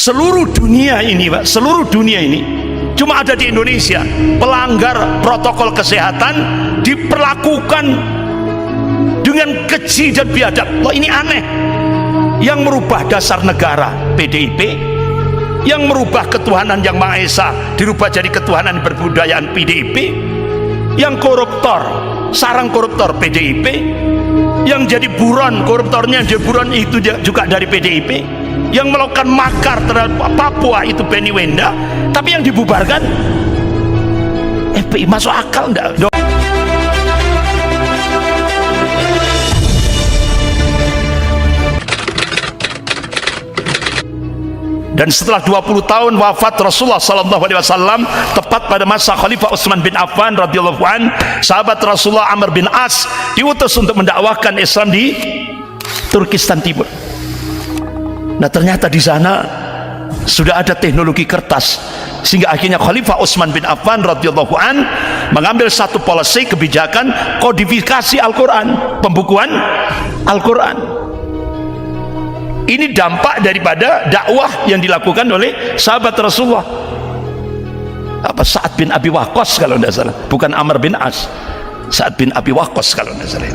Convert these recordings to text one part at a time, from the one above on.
seluruh dunia ini, Pak, seluruh dunia ini cuma ada di Indonesia pelanggar protokol kesehatan diperlakukan dengan keji dan biadab. Loh, ini aneh. Yang merubah dasar negara PDIP, yang merubah ketuhanan yang Maha Esa dirubah jadi ketuhanan berbudayaan PDIP, yang koruptor, sarang koruptor PDIP, yang jadi buron, koruptornya jadi buron itu juga dari PDIP, yang melakukan makar terhadap Papua itu Benny Wenda, tapi yang dibubarkan FPI. Masuk akal enggak? Dan setelah 20 tahun wafat Rasulullah SAW, tepat pada masa Khalifah Utsman bin Affan radhiyallahu an, sahabat Rasulullah Amr bin As diutus untuk mendakwahkan Islam di Turkistan Timur. Nah, ternyata di sana sudah ada teknologi kertas, sehingga akhirnya Khalifah Utsman bin Affan radhiyallahu an mengambil satu policy kebijakan kodifikasi Al-Quran, pembukuan Al-Quran. Ini dampak daripada dakwah yang dilakukan oleh sahabat Rasulullah. Sa'ad bin Abi Waqqas kalau tidak salah, bukan Amr bin As. Sa'ad bin Abi Waqqas kalau tidak salah.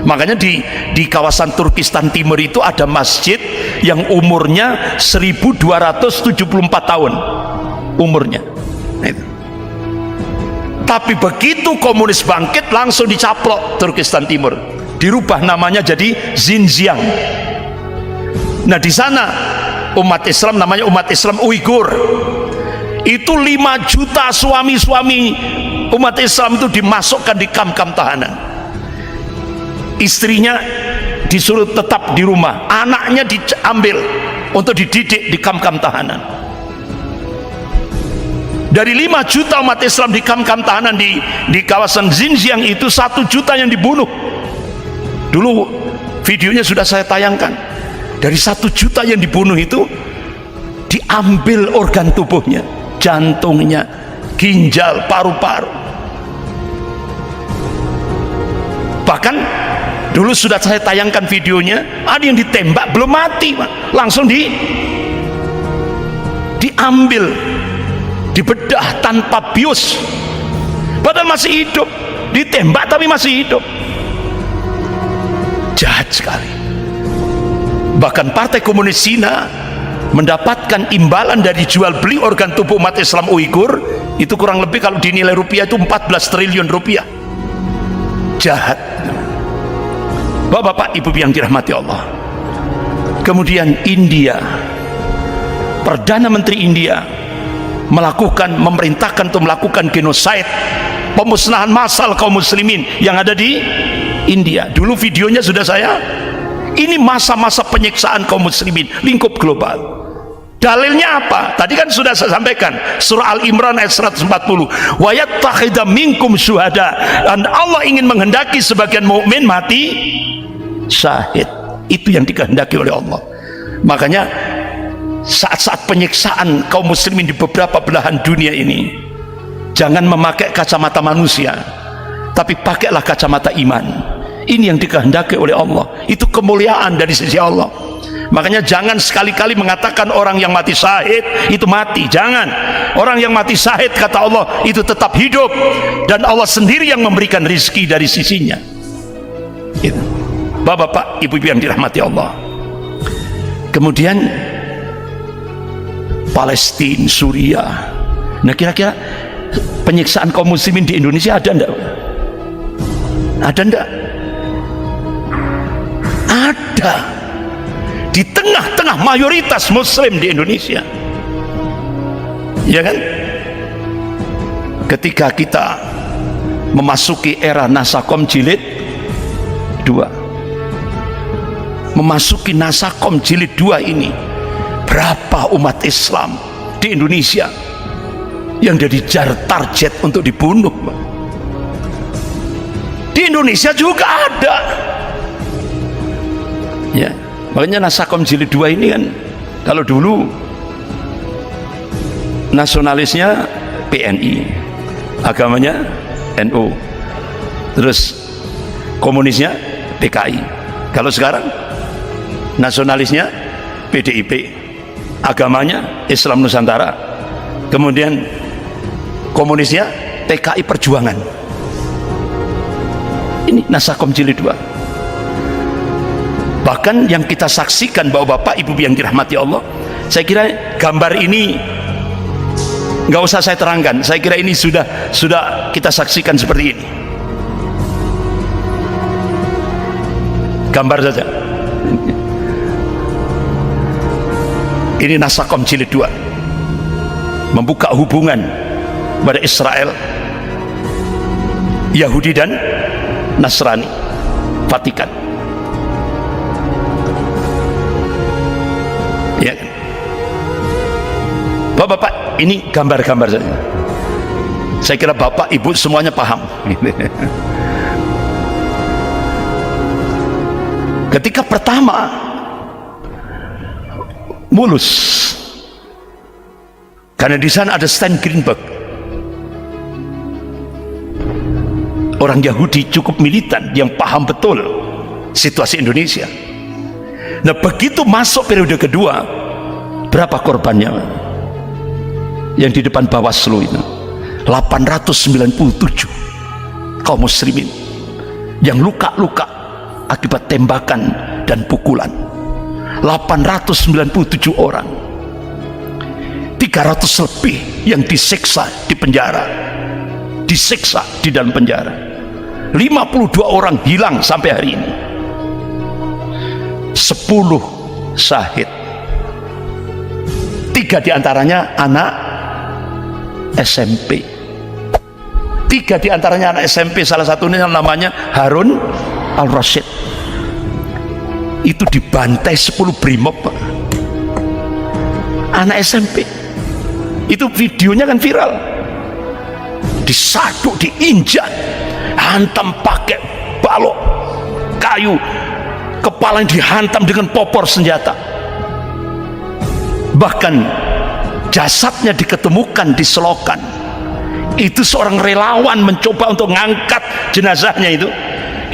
Makanya di kawasan Turkistan Timur itu ada masjid yang umurnya 1274 tahun umurnya. Tapi begitu komunis bangkit langsung dicaplok Turkistan Timur, dirubah namanya jadi Xinjiang. Nah, di sana umat Islam namanya umat Islam Uighur. Itu 5 juta suami-suami umat Islam itu dimasukkan di kamp-kamp tahanan. Istrinya disuruh tetap di rumah, anaknya diambil untuk dididik di kamp-kamp tahanan. Dari 5 juta umat Islam di kamp-kamp tahanan di kawasan Xinjiang itu 1 juta yang dibunuh. Dulu videonya sudah saya tayangkan. Dari 1 juta yang dibunuh itu diambil organ tubuhnya, jantungnya, ginjal, paru-paru. Bahkan dulu sudah saya tayangkan videonya, ada yang ditembak belum mati, Pak. Langsung diambil, dibedah tanpa bius, padahal masih hidup, ditembak tapi masih hidup. Jahat sekali. Bahkan Partai Komunis Cina mendapatkan imbalan dari jual beli organ tubuh umat Islam Uighur itu kurang lebih kalau dinilai rupiah itu 14 triliun rupiah. Jahat. Bapak-bapak, ibu yang dirahmati Allah. Kemudian India, Perdana Menteri India memerintahkan untuk melakukan genosida, pemusnahan massal kaum muslimin yang ada di India. Dulu videonya sudah saya. Ini masa-masa penyiksaan kaum muslimin lingkup global. Dalilnya apa? Tadi kan sudah saya sampaikan, surah Al-Imran ayat 140, wa yattakhidha minkum syuhada, dan Allah ingin menghendaki sebagian mukmin mati syahid. Itu yang dikehendaki oleh Allah. Makanya saat-saat penyiksaan kaum muslimin di beberapa belahan dunia ini, jangan memakai kacamata manusia, tapi pakailah kacamata iman. Ini yang dikehendaki oleh Allah. Itu kemuliaan dari sisi Allah. Makanya jangan sekali-kali mengatakan orang yang mati syahid itu mati. Jangan. Orang yang mati syahid kata Allah itu tetap hidup, dan Allah sendiri yang memberikan rizki dari sisinya. Itu. Bapak-bapak, ibu-ibu yang dirahmati Allah. Kemudian Palestina, Suriah. Nah, kira-kira penyiksaan kaum muslimin di Indonesia ada enggak? Ada enggak? Ada. Di tengah-tengah mayoritas muslim di Indonesia, ya kan? Ketika kita memasuki era Nasakom jilid 2, memasuki Nasakom jilid 2 ini, berapa umat Islam di Indonesia yang jadi target untuk dibunuh? Di Indonesia juga ada. Ya, makanya Nasakom jilid 2 ini kan, kalau dulu nasionalisnya PNI, agamanya NU, terus komunisnya PKI. Kalau sekarang nasionalisnya PDIP, agamanya Islam Nusantara, kemudian komunisnya PKI Perjuangan. Ini Nasakom jilid 2. Bahkan yang kita saksikan, bapak-bapak ibu yang dirahmati Allah, saya kira gambar ini nggak usah saya terangkan, saya kira ini sudah kita saksikan seperti ini. Gambar saja. Ini Nasakom jilid 2, membuka hubungan pada Israel, Yahudi dan Nasrani, Vatikan. Ya, bapak-bapak, ini gambar-gambar saja. Saya kira bapak ibu semuanya paham. Ketika pertama mulus, karena di sana ada Stan Greenberg, orang Yahudi cukup militan yang paham betul situasi Indonesia. Nah, begitu masuk periode kedua, berapa korbannya yang di depan Bawaslu itu? 897 kaum muslimin yang luka-luka akibat tembakan dan pukulan. 897 orang, 300 lebih yang disiksa di penjara, disiksa di dalam penjara. 52 orang hilang sampai hari ini. 10 syahid, 3 diantaranya anak SMP. 3 diantaranya anak SMP, salah satunya namanya Harun Al-Rashid. Itu dibantai 10 brimob, Pak. Anak SMP. Itu videonya kan viral. Disaduk, diinjak, hantam pakai balok kayu, kepala yang dihantam dengan popor senjata. Bahkan jasadnya diketemukan di selokan. Itu seorang relawan mencoba untuk ngangkat jenazahnya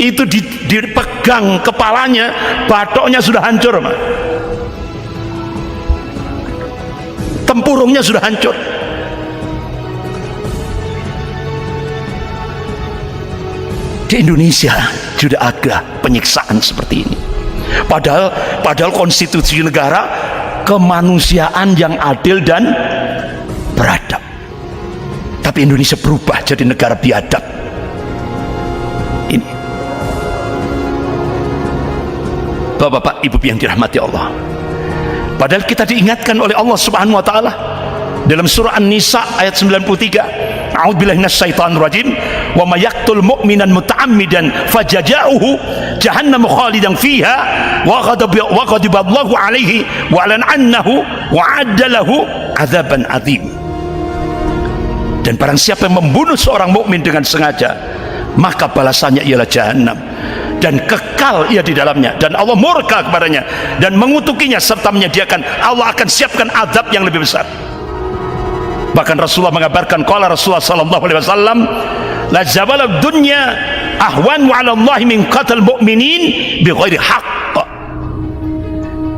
itu dipegang kepalanya, batoknya sudah hancur, Pak. Tempurungnya sudah hancur. Di Indonesia sudah ada penyiksaan seperti ini. Padahal konstitusi negara kemanusiaan yang adil dan beradab. Tapi Indonesia berubah jadi negara biadab. Ini, bapak-bapak ibu yang dirahmati Allah, padahal kita diingatkan oleh Allah Subhanahu wa taala dalam surah An-Nisa ayat 93, a'udzubillahi minasyaitonir rajim, wa may yaqtul mu'minan muta'ammidan fajaza'uhu jahannam khalidan fiha wa ghadiballahu alaihi wa la'annahu wa 'adda lahu 'adzaban 'adzim. Dan barang siapa yang membunuh seorang mukmin dengan sengaja, maka balasannya ialah jahanam dan kekal ia di dalamnya, dan Allah murka kepadanya dan mengutukinya serta menyediakan, Allah akan siapkan azab yang lebih besar. Bahkan Rasulullah mengabarkan, qala Rasulullah sallallahu alaihi wasallam, la zabala dunya ahwan wa 'ala Allah min qatal mu'minin bighairi haqq.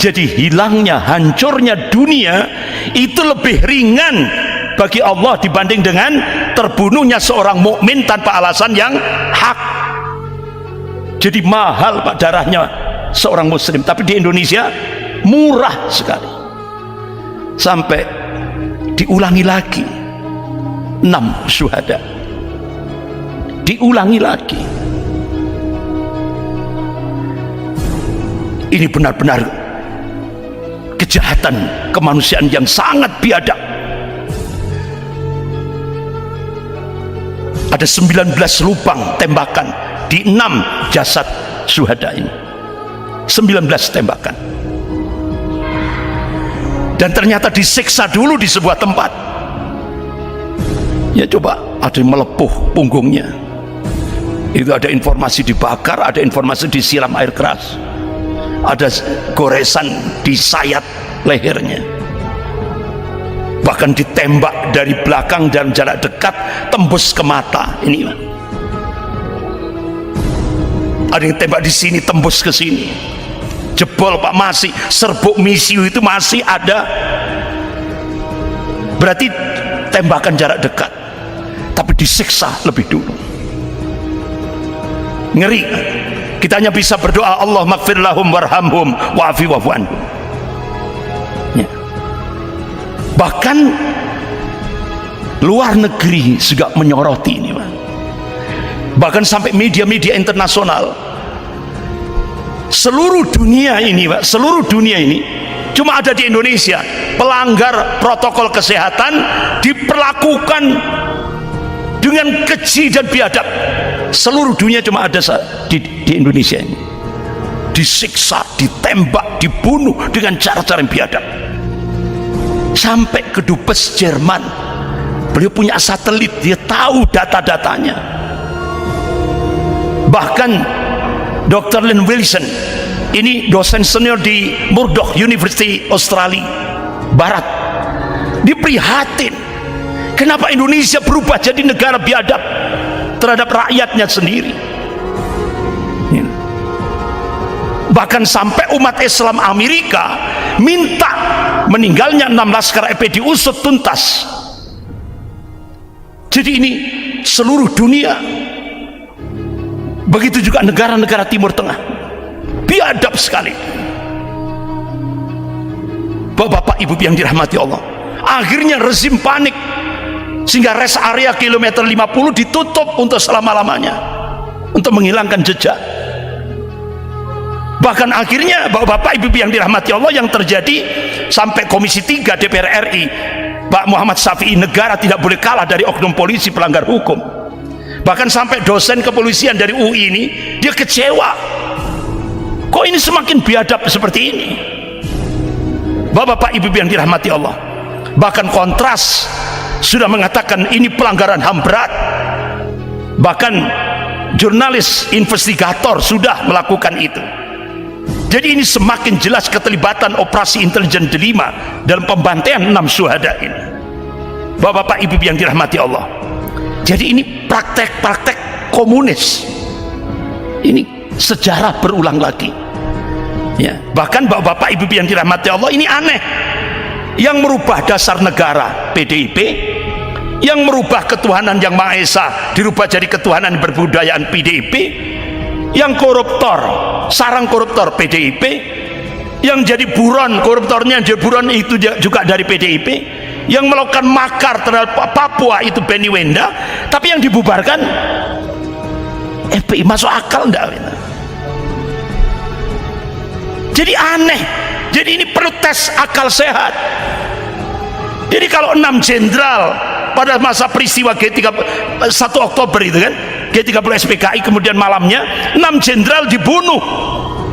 Jadi hilangnya, hancurnya dunia itu lebih ringan bagi Allah dibanding dengan terbunuhnya seorang mukmin tanpa alasan yang hak. Jadi mahal, Pak, darahnya seorang muslim. Tapi di Indonesia murah sekali. Sampai diulangi lagi 6 syuhada, diulangi lagi. Ini benar-benar kejahatan kemanusiaan yang sangat biadab. Ada 19 lubang tembakan di 6 jasad syuhada ini. 19 tembakan. Dan ternyata disiksa dulu di sebuah tempat. Ya coba, ada yang melepuh punggungnya. Itu ada informasi dibakar, ada informasi disiram air keras. Ada goresan di sayat lehernya. Bahkan ditembak dari belakang dan jarak dekat, tembus ke mata. Ini ada yang tembak di sini, tembus ke sini. Jebol, Pak, masih serbuk misiu itu masih ada berarti tembakan jarak dekat, tapi disiksa lebih dulu. Ngeri. Kita hanya bisa berdoa, Allah maghfir lahum warhamhum wa'afi wa'fu anhum. Ya. Bahkan luar negeri juga menyoroti ini, Pak. Bahkan sampai media-media internasional, seluruh dunia ini, Pak, seluruh dunia ini, cuma ada di Indonesia pelanggar protokol kesehatan diperlakukan dengan keji dan biadab. Seluruh dunia cuma ada di Indonesia ini, disiksa, ditembak, dibunuh dengan cara-cara yang biadab. Sampai ke Dubes Jerman, beliau punya satelit, dia tahu data-datanya. Bahkan Dr. Len Wilson, ini dosen senior di Murdoch University Australia Barat, diprihatin kenapa Indonesia berubah jadi negara biadab terhadap rakyatnya sendiri. Bahkan sampai umat Islam Amerika minta meninggalnya 6 laskar FPI diusut tuntas. Jadi ini seluruh dunia, begitu juga negara-negara Timur Tengah, biadab sekali. Bapak ibu yang dirahmati Allah, akhirnya rezim panik sehingga rest area kilometer 50 ditutup untuk selama-lamanya untuk menghilangkan jejak. Bahkan akhirnya bapak ibu yang dirahmati Allah, yang terjadi sampai Komisi 3 DPR RI Pak Muhammad Syafi'i, negara tidak boleh kalah dari oknum polisi pelanggar hukum. Bahkan sampai dosen kepolisian dari UI ini, dia kecewa, kok ini semakin biadab seperti ini. Bapak ibu yang dirahmati Allah, bahkan Kontras sudah mengatakan ini pelanggaran HAM berat. Bahkan jurnalis investigator sudah melakukan itu. Jadi ini semakin jelas keterlibatan operasi intelijen delima dalam pembantaian 6 syuhada ini. Bapak ibu yang dirahmati Allah, jadi ini praktek-praktek komunis, ini sejarah berulang lagi ya. Bahkan bapak ibu yang dirahmati Allah, ini aneh, yang merubah dasar negara PDIP, yang merubah ketuhanan yang Maha Esa dirubah jadi ketuhanan berbudayaan PDIP, yang koruptor, sarang koruptor PDIP, yang jadi buron, koruptornya jadi buron itu juga dari PDIP, yang melakukan makar terhadap Papua itu Benny Wenda, tapi yang dibubarkan FPI. Masuk akal enggak? Jadi aneh. Jadi ini perlu tes akal sehat. Jadi kalau 6 jenderal pada masa peristiwa G30 1 Oktober itu kan, G30 SPKI, kemudian malamnya 6 jenderal dibunuh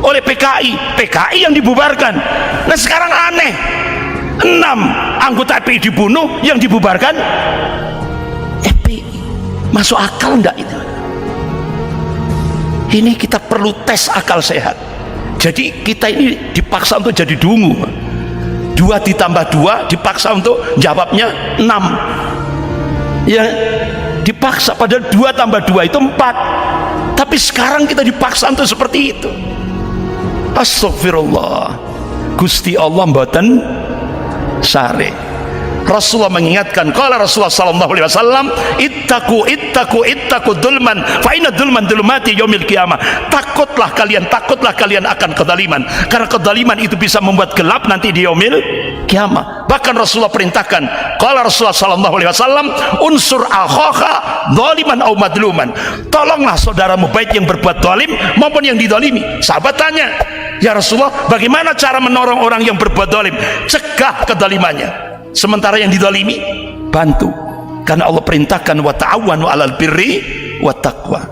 oleh PKI yang dibubarkan. Nah sekarang aneh, 6 anggota FPI dibunuh, yang dibubarkan FPI. Masuk akal enggak itu? Ini kita perlu tes akal sehat. Jadi kita ini dipaksa untuk jadi dungu. 2 ditambah 2 dipaksa untuk jawabnya 6 ya, dipaksa, padahal 2 tambah 2 itu 4. Tapi sekarang kita dipaksa untuk seperti itu. Astagfirullah. Gusti Allah mboten sare. Rasulullah mengingatkan, qala Rasulullah sallallahu alaihi wasallam, ittaqu dzulman fa inna dzulman dzulumati yaumil qiyamah. Takutlah kalian akan kezaliman, karena kezaliman itu bisa membuat gelap nanti di yaumil qiyamah. Bahkan Rasulullah perintahkan, qala Rasulullah sallallahu alaihi wasallam, unsur akhaka dzaliman aw madluman. Tolonglah saudaramu baik yang berbuat zalim maupun yang dizalimi. Sahabat tanya, ya Rasulullah, bagaimana cara menolong orang yang berbuat zalim? Cegah kezalimannya. Sementara yang dizalimi bantu, karena Allah perintahkan wa ta'awanu 'alal birri wat taqwa.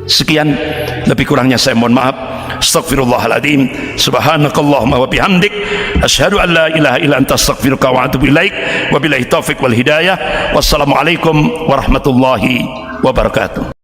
Sekian, lebih kurangnya saya mohon maaf. Astaghfirullahaladzim. Subhanakallahumma wa bihamdik, asyhadu an la ilaha illa anta, astaghfiruka wa atubu ilaik. Wabillahi taufiq wal hidayah. Wassalamualaikum warahmatullahi wabarakatuh.